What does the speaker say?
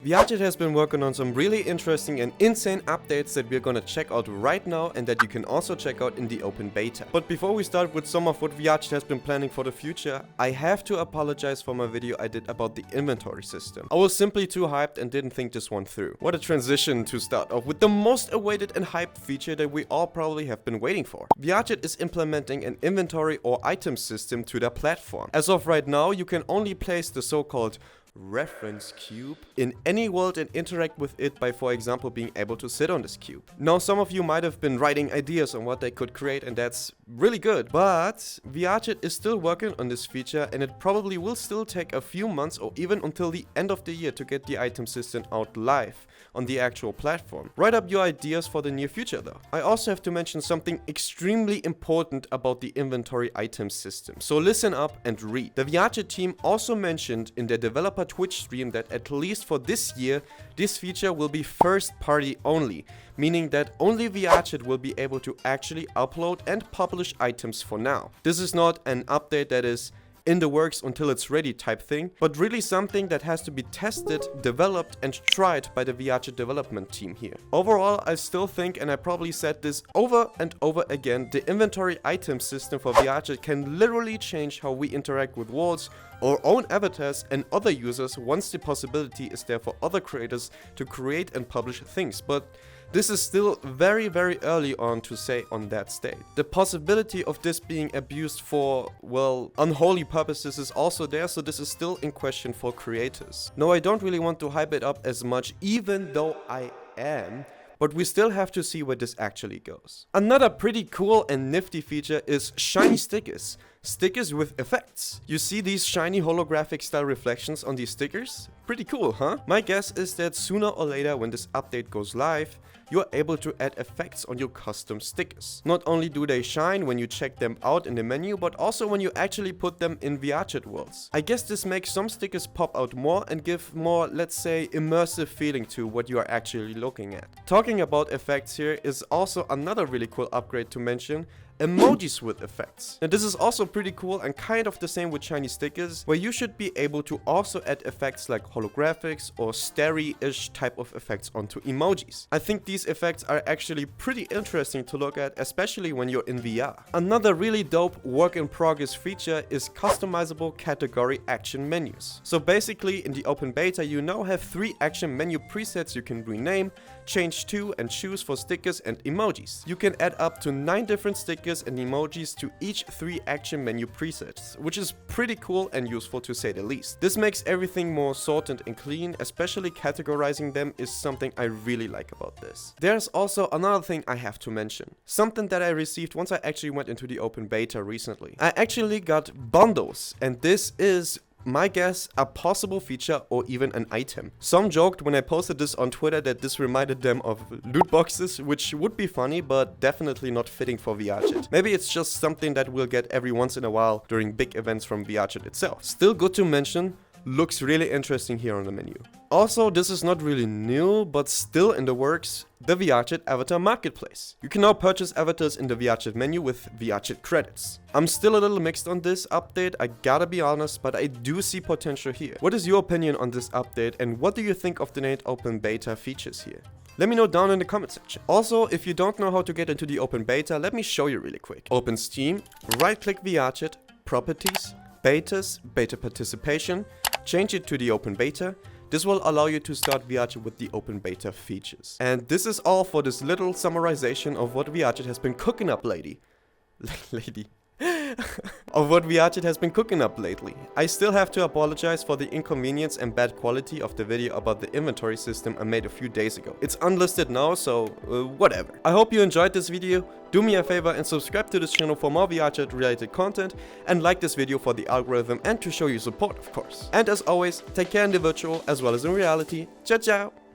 VRChat has been working on some really interesting and insane updates that we're gonna check out right now and that you can also check out in the open beta. But before we start with some of what VRChat has been planning for the future, I have to apologize for my video I did about the inventory system. I was simply too hyped and didn't think this one through. What a transition to start off with the most awaited and hyped feature that we all probably have been waiting for. VRChat is implementing an inventory or item system to their platform. As of right now, you can only place the so-called reference cube in any world and interact with it by, for example, being able to sit on this cube. Now, some of you might have been writing ideas on what they could create, and that's really good, but VRChat is still working on this feature, and it probably will still take a few months or even until the end of the year to get the item system out live on the actual platform. Write up your ideas for the near future though. I also have to mention something extremely important about the inventory item system, so listen up and read. The VRChat team also mentioned in their developer Twitch stream that at least for this year, this feature will be first party only, meaning that only VRChat will be able to actually upload and publish items for now. This is not an update that is in the works until it's ready type thing, but really something that has to be tested, developed and tried by the VRChat development team here. Overall, I still think, and I probably said this over and over again, the inventory item system for VRChat can literally change how we interact with worlds, our own avatars and other users once the possibility is there for other creators to create and publish things. But this is still very early on to say on that state. The possibility of this being abused for, well, unholy purposes is also there, so this is still in question for creators. No, I don't really want to hype it up as much, even though I am, but we still have to see where this actually goes. Another pretty cool and nifty feature is shiny stickers. Stickers with effects. You see these shiny holographic style reflections on these stickers? Pretty cool, huh? My guess is that sooner or later when this update goes live, you are able to add effects on your custom stickers. Not only do they shine when you check them out in the menu, but also when you actually put them in VRChat worlds. I guess this makes some stickers pop out more and give more, let's say, immersive feeling to what you are actually looking at. Talking about effects here is also another really cool upgrade to mention. Emojis with effects. Now this is also pretty cool and kind of the same with shiny stickers, where you should be able to also add effects like holographics or starry-ish type of effects onto emojis. I think these effects are actually pretty interesting to look at, especially when you're in VR. Another really dope work in progress feature is customizable category action menus. So basically in the open beta you now have 3 action menu presets you can rename, change to and choose for stickers and emojis. You can add up to 9 different stickers and emojis to each 3 action menu presets, which is pretty cool and useful to say the least. This makes everything more sorted and clean, especially categorizing them is something I really like about this. There's also another thing I have to mention, something that I received once I actually went into the open beta recently. I actually got bundles, and this is, my guess, a possible feature or even an item. Some joked when I posted this on Twitter that this reminded them of loot boxes, which would be funny, but definitely not fitting for VRChat. Maybe it's just something that we'll get every once in a while during big events from VRChat itself. Still good to mention, looks really interesting here on the menu. Also, this is not really new, but still in the works, the VRChat Avatar Marketplace. You can now purchase avatars in the VRChat menu with VRChat credits. I'm still a little mixed on this update, I gotta be honest, but I do see potential here. What is your opinion on this update, and what do you think of the named open beta features here? Let me know down in the comment section. Also, if you don't know how to get into the open beta, let me show you really quick. Open Steam, right click VRChat, Properties, Betas, Beta Participation, change it to the open beta. This will allow you to start VRChat with the open beta features. And this is all for this little summarization of what VRChat has been cooking up lately. Of what VRChat has been cooking up lately. I still have to apologize for the inconvenience and bad quality of the video about the inventory system I made a few days ago. It's unlisted now, so whatever. I hope you enjoyed this video. Do me a favor and subscribe to this channel for more VRChat related content, and like this video for the algorithm and to show your support, of course. And as always, take care in the virtual as well as in reality. Ciao ciao!